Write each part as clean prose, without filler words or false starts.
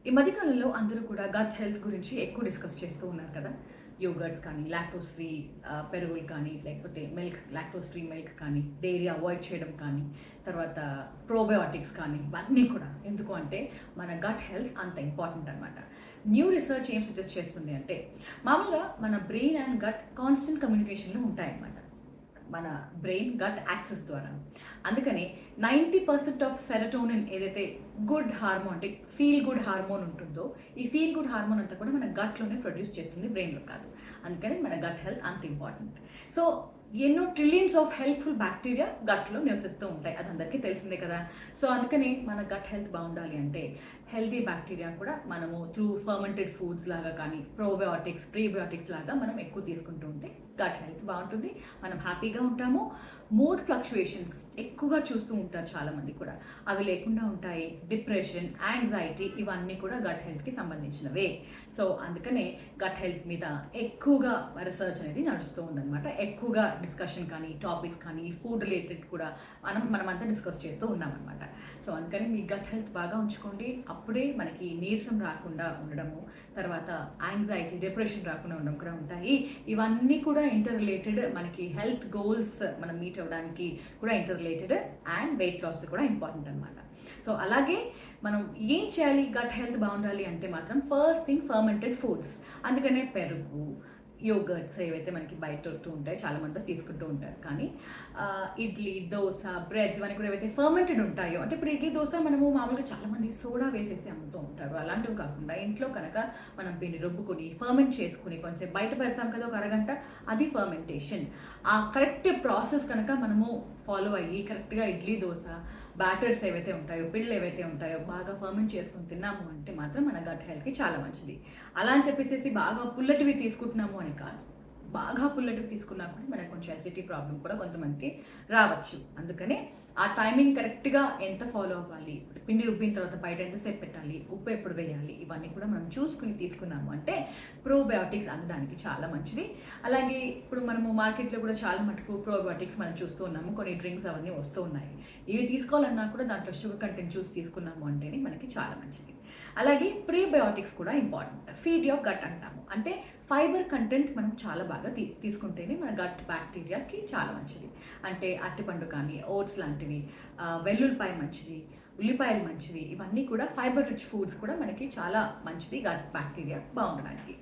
ఈ మధ్యకాలంలో అందరూ కూడా గట్ హెల్త్ గురించి ఎక్కువ డిస్కస్ చేస్తూ ఉన్నారు కదా. యోగర్ట్స్ కానీ, లాక్టోస్ ఫ్రీ పెరుగులు కానీ, లేకపోతే లాక్టోస్ ఫ్రీ మిల్క్ కానీ, డైరీ అవాయిడ్ చేయడం కానీ, తర్వాత ప్రోబయోటిక్స్ కానీ, ఇవన్నీ కూడా ఎందుకు అంటే మన గట్ హెల్త్ అంత ఇంపార్టెంట్ అనమాట. న్యూ రీసెర్చ్ ఏం సజెస్ట్ చేస్తుంది అంటే మామూలుగా మన బ్రెయిన్ అండ్ గట్ కాన్స్టెంట్ కమ్యూనికేషన్లో ఉంటాయన్నమాట. మన బ్రెయిన్ గట్ యాక్సెస్ ద్వారా. అందుకని 90% ఆఫ్ సెరటోనిన్ ఏదైతే గుడ్ హార్మోన్ అంటే ఫీల్ గుడ్ హార్మోన్ ఉంటుందో, ఈ ఫీల్ గుడ్ హార్మోన్ అంతా కూడా మన గట్లోనే ప్రొడ్యూస్ చేస్తుంది, బ్రెయిన్లో కాదు. అందుకని మన గట్ హెల్త్ అంత ఇంపార్టెంట్. సో ఎన్నో ట్రిలియన్స్ ఆఫ్ హెల్ప్ఫుల్ బ్యాక్టీరియా గట్లో నివసిస్తూ ఉంటాయి, అది అందరికీ తెలిసిందే కదా. సో అందుకని మన గట్ హెల్త్ బాగుండాలి అంటే హెల్తీ బ్యాక్టీరియా కూడా మనము త్రూ ఫర్మెంటెడ్ ఫుడ్స్ లాగా కానీ, ప్రోబయోటిక్స్ ప్రీబయోటిక్స్ లాగా మనం ఎక్కువ తీసుకుంటూ ఉంటే గట్ హెల్త్ బాగుంటుంది, మనం హ్యాపీగా ఉంటాము. మూడ్ ఫ్లక్చుయేషన్స్ ఎక్కువగా చూస్తూ ఉంటారు చాలామంది కూడా, అవి లేకుండా ఉంటాయి. డిప్రెషన్, యాంగ్జైటీ ఇవన్నీ కూడా గట్ హెల్త్కి సంబంధించినవే. సో అందుకనే గట్ హెల్త్ మీద ఎక్కువగా రీసెర్చ్ అనేది నడుస్తూ ఉందన్నమాట. ఎక్కువగా డిస్కషన్ కానీ, టాపిక్స్ కానీ, ఫుడ్ రిలేటెడ్ కూడా మనమంతా డిస్కస్ చేస్తూ ఉన్నామన్నమాట. సో అందుకని మీ గట్ హెల్త్ బాగా ఉంచుకోండి, అప్పుడే మనకి నీరసం రాకుండా ఉండడము, తర్వాత యాంగ్జైటీ, డిప్రెషన్ రాకుండా ఉండడం కూడా ఉంటాయి. ఇవన్నీ కూడా ఇంటర్ రిలేటెడ్, మనకి హెల్త్ గోల్స్ మనం మీట్ అవ్వడానికి కూడా inter related, and weight loss కూడా ఇంపార్టెంట్ అనమాట. సో అలాగే మనం ఏం చేయాలి గట్ హెల్త్ బాగుండాలి అంటే మాత్రం ఫస్ట్ థింగ్ ఫర్మెంటెడ్ ఫుడ్స్. అందుకనే పెరుగు, యోగర్ట్స్ ఏవైతే మనకి బయట దొరుకుతూ ఉంటాయి, చాలామంది తీసుకుంటూ ఉంటారు. కానీ ఇడ్లీ, దోశ, బ్రెడ్స్ ఇవన్నీ కూడా ఏవైతే ఫర్మెంటెడ్ ఉంటాయో, అంటే ఇప్పుడు ఇడ్లీ, దోశ మనము మామూలుగా చాలామంది సోడా వేసేసి అమ్ముతూ ఉంటారు. అలాంటివి కాకుండా ఇంట్లో కనుక మనం పిండి రుబ్బుకొని ఫర్మెంట్ చేసుకుని కొంచెం బయట పెడతాం కదా ఒక అరగంట, అది ఫర్మెంటేషన్. ఆ కరెక్ట్ ప్రాసెస్ కనుక మనము ఫాలో అయ్యి కరెక్ట్గా ఇడ్లీ, దోశ బ్యాటర్స్ ఏవైతే ఉంటాయో, పిల్లలు ఏవైతే ఉంటాయో బాగా ఫర్మెంట్ చేసుకుని తిన్నాము అంటే మాత్రం మన గట్ హెల్త్కి చాలా మంచిది. అలా అని చెప్పేసి బాగా పుల్లటివి తీసుకుంటున్నాము అని కాదు, బాగా పుల్లటివి తీసుకున్నా కూడా మనకు కొంచెం అసిడిటీ ప్రాబ్లం కూడా కొంతమందికి రావచ్చు. అందుకనే ఆ టైమింగ్ కరెక్ట్గా ఎంత ఫాలో అవ్వాలి, పిండి రుబ్బిన తర్వాత బయట ఎంతసేపు పెట్టాలి, ఉప్పు ఎప్పుడు వేయాలి, ఇవన్నీ కూడా మనం చూసుకుని తీసుకున్నాము అంటే ప్రోబయోటిక్స్ అందడానికి చాలా మంచిది. అలాగే ఇప్పుడు మనము మార్కెట్లో కూడా చాలా మటుకు ప్రోబయోటిక్స్ మనం చూస్తూ ఉన్నాము, కొన్ని డ్రింక్స్ అవన్నీ వస్తూ ఉన్నాయి. ఇవి తీసుకోవాలన్నా కూడా దాంట్లో షుగర్ కంటెంట్ చూసి తీసుకున్నాము అంటేనే మనకి చాలా మంచిది. అలాగే ప్రీబయోటిక్స్ కూడా ఇంపార్టెంట్. ఫీడ్ యువర్ గట్ అంటాము, అంటే ఫైబర్ కంటెంట్ మనం చాలా బాగా తీసుకుంటేనే మన గట్ బ్యాక్టీరియాకి చాలా మంచిది. అంటే అరటిపండు కానీ, ఓట్స్ లాంటివి, వెల్లుల్లిపాయ మంచిది, ఉల్లిపాయలు మంచివి, ఇవన్నీ కూడా ఫైబర్ రిచ్ ఫుడ్స్ కూడా మనకి చాలా మంచిది గట్ బ్యాక్టీరియా బాగుండడానికి.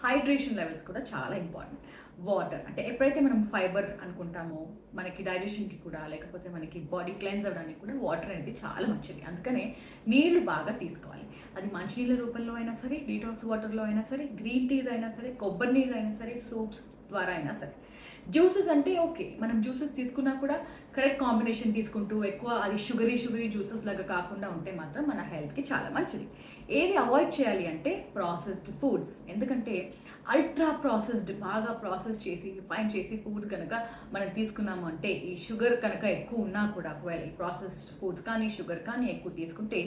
హైడ్రేషన్ లెవెల్స్ కూడా చాలా ఇంపార్టెంట్. వాటర్ అంటే ఎప్పుడైతే మనం ఫైబర్ అనుకుంటామో మనకి డైజెషన్కి కూడా, లేకపోతే మనకి బాడీ క్లెన్స్ అవ్వడానికి కూడా వాటర్ అనేది చాలా మంచిది. అందుకనే నీళ్లు బాగా తీసుకోవాలి. అది మంచినీళ్ళ రూపంలో అయినా సరే, డీటాక్స్ వాటర్లో అయినా సరే, గ్రీన్ టీస్ అయినా సరే, కొబ్బరి నీళ్ళు అయినా సరే, సూప్స్ ద్వారా అయినా సరే. జ్యూసెస్ అంటే ఓకే, మనం జ్యూసెస్ తీసుకున్నా కూడా కరెక్ట్ కాంబినేషన్ తీసుకుంటూ, ఎక్కువ అది షుగరీ జ్యూసెస్ లాగా కాకుండా ఉంటే మాత్రం మన హెల్త్కి చాలా మంచిది. ఏవి అవాయిడ్ చేయాలి అంటే ప్రాసెస్డ్ ఫుడ్స్. ఎందుకంటే అల్ట్రా ప్రాసెస్డ్, బాగా ప్రాసెస్ చేసి రిఫైన్ చేసి ఫుడ్స్ కనుక మనం తీసుకున్నాము అంటే, ఈ షుగర్ కనుక ఎక్కువ ఉన్నా కూడా, ఒకవేళ ఈ ప్రాసెస్డ్ ఫుడ్స్ కానీ షుగర్ కానీ ఎక్కువ తీసుకుంటే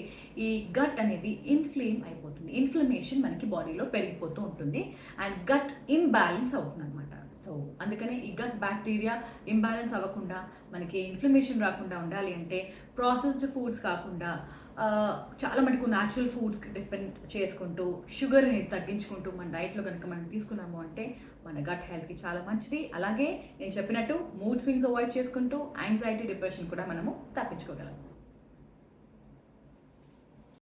ఈ గట్ అనేది ఇన్ఫ్లేమ్ అయిపోతుంది. ఇన్ఫ్లమేషన్ మనకి బాడీలో పెరిగిపోతూ ఉంటుంది అండ్ గట్ ఇంబ్యాలెన్స్ అవుతుంది అనమాట. సో అందుకనే ఈ గట్ బ్యాక్టీరియా ఇంబ్యాలెన్స్ అవ్వకుండా, మనకి ఇన్ఫ్లమేషన్ రాకుండా ఉండాలి అంటే ప్రాసెస్డ్ ఫుడ్స్ కాకుండా చాలా మటుకు న్యాచురల్ ఫుడ్స్కి డిపెండ్ చేసుకుంటూ, షుగర్ని తగ్గించుకుంటూ మన డైట్లో కనుక మనం తీసుకున్నాము అంటే మన గట్ హెల్త్కి చాలా మంచిది. అలాగే నేను చెప్పినట్టు మూడ్ స్వింగ్స్ అవాయిడ్ చేసుకుంటూ యాంగ్జైటీ, డిప్రెషన్ కూడా మనము తప్పించుకోగలం.